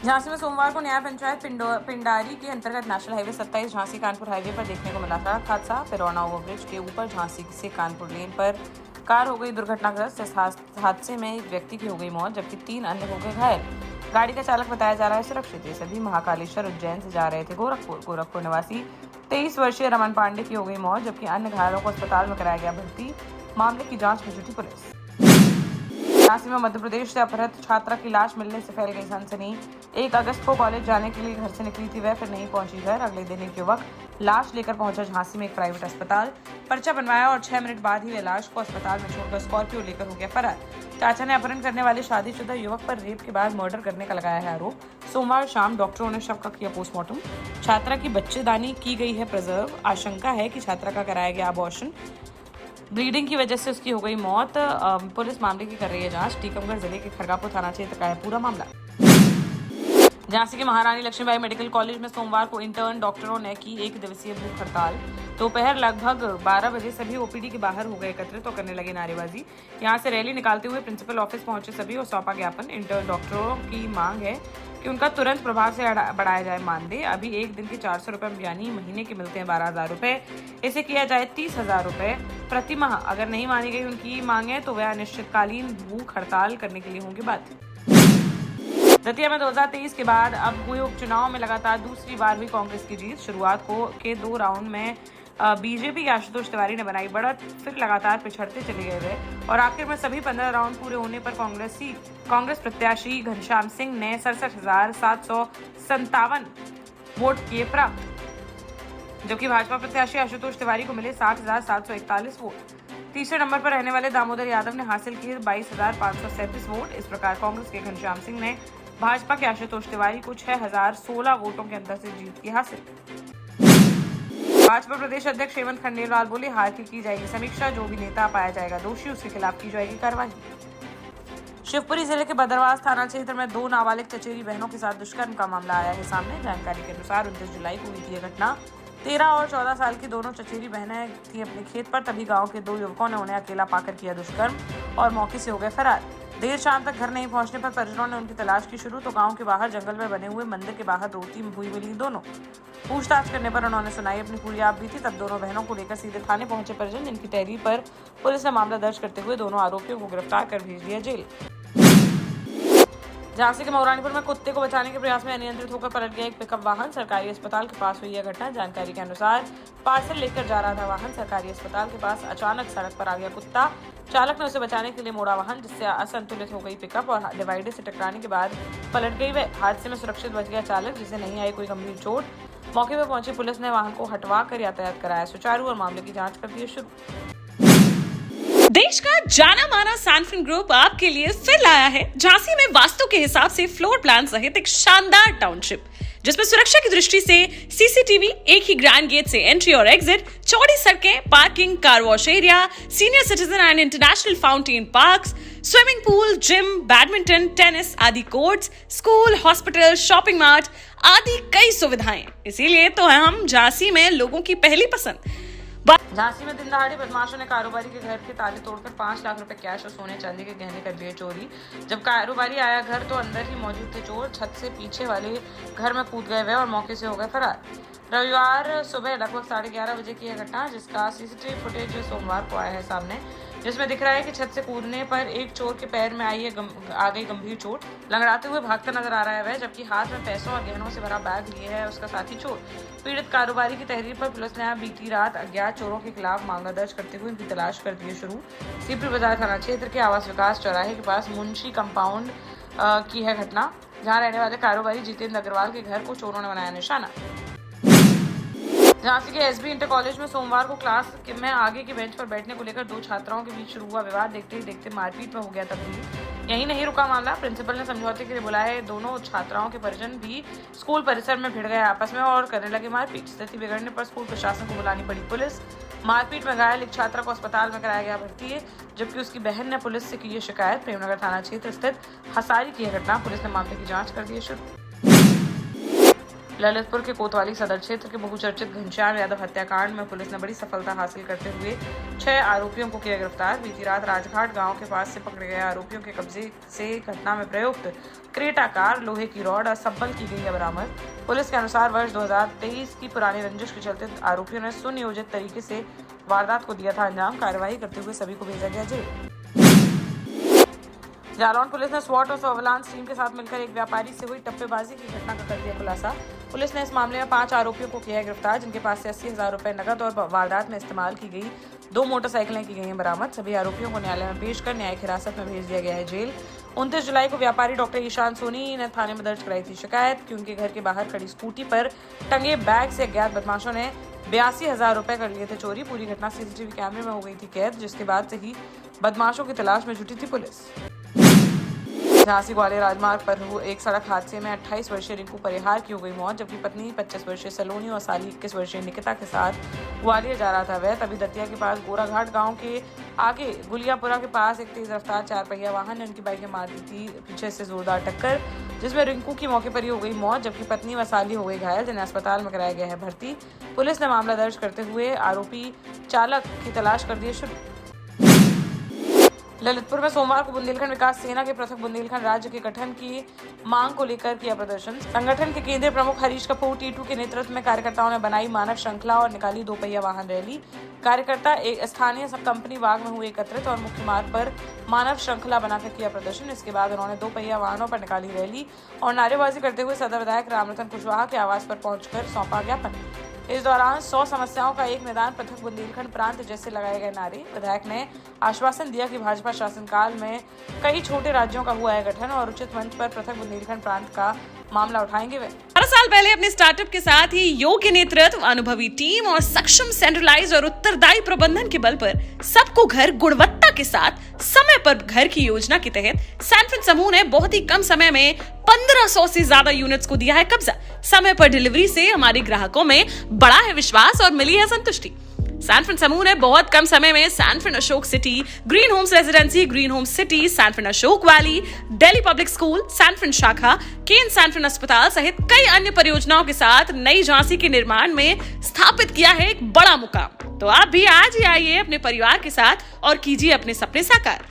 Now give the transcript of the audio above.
झांसी में सोमवार को न्याय पंचायत पिंडारी के अंतर्गत national highway 27 Jhansi Kanpur highway पर देखने को मिला सड़क हादसा। पिरौना ओवरब्रिज के ऊपर झांसी से कानपुर लेन पर कार हो गई दुर्घटनाग्रस्त। इस हादसे में एक व्यक्ति की हो गई मौत जबकि 3 अन्य हो गए घायल। गाड़ी का चालक बताया जा रहा है सुरक्षित। ये सभी महाकालेश्वर उज्जैन से जा रहे थे गोरखपुर निवासी 23 वर्षीय रमन पांडे की हो गई मौत जबकि अन्य घायलों को अस्पताल में कराया गया भर्ती। मामले की जांच में जुटी पुलिस। झांसी में मध्य प्रदेश से अपहृत छात्रा की लाश मिलने से फैल गई सनसनी। 1 अगस्त को कॉलेज जाने के लिए घर से निकली थी वह, फिर नहीं पहुंची घर। अगले दिन एक युवक लाश लेकर पहुंचा झांसी में एक प्राइवेट अस्पताल। पर्चा बनवाया और 6 मिनट बाद ही वह लाश को अस्पताल में छोड़कर स्कॉर्पियो लेकर हो गया फरार। चाचा ने अपहरण करने वाले शादीशुदा युवक पर रेप के बाद मर्डर करने का लगाया है आरोप। सोमवार शाम डॉक्टरों ने शव का किया पोस्टमार्टम। छात्रा की बच्चेदानी की गई है प्रिजर्व। आशंका है कि छात्रा का कराया गया अबॉर्शन। ब्लीडिंग की वजह से उसकी हो गई मौत। पुलिस मामले की कर रही है जांच। टीकमगढ़ जिले के खरगापुर थाना क्षेत्र का है पूरा मामला। झांसी के महारानी लक्ष्मीबाई मेडिकल कॉलेज में सोमवार को इंटर्न डॉक्टरों ने की 1 दिवसीय भूख हड़ताल। दोपहर लगभग 12 बजे सभी ओपीडी के बाहर हो गए एकत्रित और करने लगे नारेबाजी। यहां से रैली निकालते हुए प्रिंसिपल ऑफिस पहुंचे सभी और सौंपा ज्ञापन। इंटर्न डॉक्टरों की मांग है कि उनका तुरंत प्रभाव से बढ़ाया जाए मानदेय। अभी एक दिन के 400 रुपए यानी महीने के मिलते हैं 12,000 रुपए, इसे किया जाए 30,000 रुपए प्रति माह। अगर नहीं मानी गई उनकी मांगे तो वह अनिश्चितकालीन भूख हड़ताल करने के लिए होंगे बाध्य। दतिया में 2023 के बाद अब हुए उपचुनाव में लगातार दूसरी बार हुई कांग्रेस की जीत। शुरुआत के 2 राउंड में बीजेपी के आशुतोष तिवारी ने बनाई बढ़त, फिर लगातार पिछड़ते चले गए वे और आखिर में सभी 15 राउंड पूरे होने पर कांग्रेस प्रत्याशी घनश्याम सिंह ने 67,757 वोट किए प्राप्त, जबकि भाजपा प्रत्याशी आशुतोष तिवारी को मिले 60,741 वोट। तीसरे नंबर पर रहने वाले दामोदर यादव ने हासिल किए 22,537 वोट। इस प्रकार कांग्रेस के घनश्याम सिंह ने भाजपा के आशुतोष तिवारी को 6,016 वोटों के अंतर से जीत की हासिल। भाजपा प्रदेश अध्यक्ष हेमंत खंडेलवाल बोले, हार की जाएगी समीक्षा, जो भी नेता पाया जाएगा दोषी उसके खिलाफ की जाएगी कार्रवाई। शिवपुरी जिले के बदरवास थाना क्षेत्र में 2 नाबालिग चचेरी बहनों के साथ दुष्कर्म का मामला आया है सामने। जानकारी के अनुसार 29 जुलाई को हुई थी यह घटना। 13 और 14 साल की दोनों चचेरी बहनें थी अपने खेत पर, तभी गांव के 2 युवकों ने उन्हें अकेला पाकर किया दुष्कर्म और मौके से हो गए फरार। देर शाम तक घर नहीं पहुंचने पर परिजनों ने उनकी तलाश की शुरू तो गांव के बाहर जंगल में बने हुए मंदिर के बाहर रोती हुई मिली दोनों। पूछताछ करने पर उन्होंने सुनाई अपनी पूरी आप बीती। तब दोनों बहनों को लेकर सीधे थाने पहुंचे परिजन, जिनकी तहरीर पर पुलिस ने मामला दर्ज करते हुए दोनों आरोपियों को गिरफ्तार कर भेज दिया जेल। झांसी के मौरानीपुर में कुत्ते को बचाने के प्रयास में अनियंत्रित होकर पलट गया एक पिकअप वाहन। सरकारी अस्पताल के पास हुई यह घटना। जानकारी के अनुसार पार्सल लेकर जा रहा था वाहन। सरकारी अस्पताल के पास अचानक सड़क पर आ गया कुत्ता। चालक ने उसे बचाने के लिए मोड़ा वाहन, जिससे असंतुलित हो गई पिकअप और डिवाइडर से टकराने के बाद पलट गई वह। हादसे में सुरक्षित बच गया चालक, जिसे नहीं आई कोई गंभीर चोट। मौके पर पहुंची पुलिस ने वाहन को हटवा कर यातायात कराया सुचारू और मामले की जाँच कर दी शुरू। देश का जाना माना सैनफिन ग्रुप आपके लिए फिर लाया है झांसी में वास्तु के हिसाब से फ्लोर प्लान सहित एक शानदार टाउनशिप, जिसमें सुरक्षा की दृष्टि से सीसीटीवी, एक ही ग्रैंड गेट से एंट्री और एग्जिट, चौड़ी सड़कें, parking, car wash area, senior citizen and international fountain parks, swimming pool, gym, badminton, tennis आदि courts, school, hospital, shopping mart आदि कई सुविधाएं। इसीलिए तो हम झांसी में लोगों की पहली पसंद। झांसी में दिन दहाड़े बदमाशों ने कारोबारी के घर के ताले तोड़कर 5 लाख रुपए कैश और सोने चांदी के गहने कर लिए चोरी। जब कारोबारी आया घर तो अंदर ही मौजूद थे चोर। छत से पीछे वाले घर में कूद गए वे और मौके से हो गए फरार। रविवार सुबह लगभग 11:30 बजे की यह घटना, जिसका सीसीटीवी फुटेज सोमवार को आया है सामने, जिसमें दिख रहा है कि छत से कूदने पर एक चोर के पैर में आ गई गंभीर चोट। लंगड़ाते हुए भागता नजर आ रहा है वह, जबकि हाथ में पैसों और गहनों से भरा बैग लिए है उसका साथी चोर। पीड़ित कारोबारी की तहरीर पर पुलिस ने बीती रात अज्ञात चोरों के खिलाफ मामला दर्ज करते हुए इनकी तलाश कर दी है शुरू। सीपी बाजार थाना क्षेत्र के आवास विकास चौराहे के पास मुंशी कंपाउंड की है घटना, जहाँ रहने वाले कारोबारी जितेंद्र अग्रवाल के घर को चोरों ने बनाया निशाना। झांसी के एसबी इंटर कॉलेज में सोमवार को क्लास में आगे के बेंच पर बैठने को लेकर 2 छात्राओं के बीच शुरू हुआ विवाद। देखते ही देखते मारपीट में हो गया तब्दील। यही नहीं रुका मामला, प्रिंसिपल ने समझौते के लिए बुलाए दोनों छात्राओं के परिजन भी स्कूल परिसर में भिड़ गए आपस में और करने लगे मारपीट। स्थिति बिगड़ने पर स्कूल प्रशासन को बुलानी पड़ी पुलिस। मारपीट में घायल एक छात्रा को अस्पताल में कराया गया भर्ती है, जबकि उसकी बहन ने पुलिस से की है शिकायत। प्रेमनगर थाना क्षेत्र स्थित हसारी की यह घटना, पुलिस ने मामले की जाँच कर दी है शुरू। ललितपुर के कोतवाली सदर क्षेत्र के बहुचर्चित घनश्याम यादव हत्याकांड में पुलिस ने बड़ी सफलता हासिल करते हुए 6 आरोपियों को किया गिरफ्तार। बीती रात राजघाट गांव के पास से पकड़े गए आरोपियों के कब्जे से घटना में प्रयुक्त क्रेटा कार, लोहे की रॉड और सब्बल की गई है बरामद। पुलिस के अनुसार वर्ष 2023 की पुरानी रंजिश के चलते आरोपियों ने सुनियोजित तरीके से वारदात को दिया था अंजाम। कार्रवाई करते हुए सभी को भेजा गया जेल। जालौन पुलिस ने स्वॉट और सर्विलांस टीम के साथ मिलकर एक व्यापारी से हुई टप्पेबाजी की घटना का कर दिया खुलासा। पुलिस ने इस मामले में 5 आरोपियों को किया गिरफ्तार, जिनके पास से 80,000 रुपए नकद और वारदात में इस्तेमाल की गई 2 मोटरसाइकिलें की गई हैं बरामद। सभी आरोपियों को न्यायालय में पेश कर न्यायिक हिरासत में भेज दिया गया है जेल। 29 जुलाई को व्यापारी डॉक्टर ईशान सोनी ने थाने में दर्ज कराई थी शिकायत कि उनके घर के बाहर खड़ी स्कूटी पर टंगे बैग से अज्ञात बदमाशों ने 82,000 रुपए कर लिए थे चोरी। पूरी घटना सीसीटीवी कैमरे में हो गई थी कैद, जिसके बाद से ही बदमाशों की तलाश में जुटी थी पुलिस। झांसी ग्वालियर राजमार्ग पर हुए एक सड़क हादसे में 28 वर्षीय रिंकू परिहार की हो गई मौत, जबकि पत्नी 25 वर्षीय सलोनी और साली 21 वर्षीय निकिता के साथ ग्वालियर जा रहा था वह। तभी दतिया के पास गोराघाट गांव के आगे गुलियापुरा के पास एक तेज रफ्तार 4 पहिया वाहन ने उनकी बाइक में मार दी थी पीछे से जोरदार टक्कर, जिसमें रिंकू की मौके पर ही हो गई मौत, जबकि पत्नी व साली हो गई घायल, जिन्हें अस्पताल में कराया गया है भर्ती। पुलिस ने मामला दर्ज करते हुए आरोपी चालक की तलाश कर दी शुरू। ललितपुर में सोमवार को बुंदेलखंड विकास सेना के पृथक बुंदेलखंड राज्य के गठन की मांग को लेकर किया प्रदर्शन। संगठन के केंद्रीय प्रमुख हरीश कपूर टीटू के नेतृत्व में कार्यकर्ताओं ने बनाई मानव श्रृंखला और निकाली 2 पहिया वाहन रैली। कार्यकर्ता एक स्थानीय कंपनी बाग में हुए एकत्रित और मुख्य मार्ग पर मानव श्रृंखला बनाकर किया प्रदर्शन। इसके बाद उन्होंने 2 पहिया वाहनों पर निकाली रैली और नारेबाजी करते हुए सदर विधायक रामरतन कुशवाहा के आवास पर पहुंचकर सौंपा ज्ञापन। इस दौरान 100 समस्याओं का एक मैदान पृथक बुंदेलखंड प्रांत जैसे लगाए गए नारे। विधायक ने आश्वासन दिया कि भाजपा शासनकाल में कई छोटे राज्यों का हुआ है गठन और उचित मंच पर पृथक बुंदेलखंड प्रांत का मामला उठाएंगे वे। 12 साल पहले अपने स्टार्टअप के साथ ही योग्य नेतृत्व, अनुभवी टीम और सक्षम सेंट्रलाइज और उत्तरदायी प्रबंधन के बल पर सबको घर गुणवत्ता के साथ समय पर घर की योजना के तहत सैनफिन समूह ने बहुत ही कम समय में 1500 से ज्यादा यूनिट्स को दिया है कब्जा। समय पर डिलीवरी से हमारे ग्राहकों में बढ़ा है विश्वास और मिली है संतुष्टि। सैनफिन समूह ने बहुत कम समय में Sanfin Ashok city, green homes residency, green homes city, Sanfin Ashok valley, Delhi public school, Sanfin शाखा, केन सैनफिन अस्पताल सहित कई अन्य परियोजनाओं के साथ नई झांसी के निर्माण में स्थापित किया है एक बड़ा मुकाम। तो आप भी आज ही आइए अपने परिवार के साथ और कीजिए अपने सपने साकार।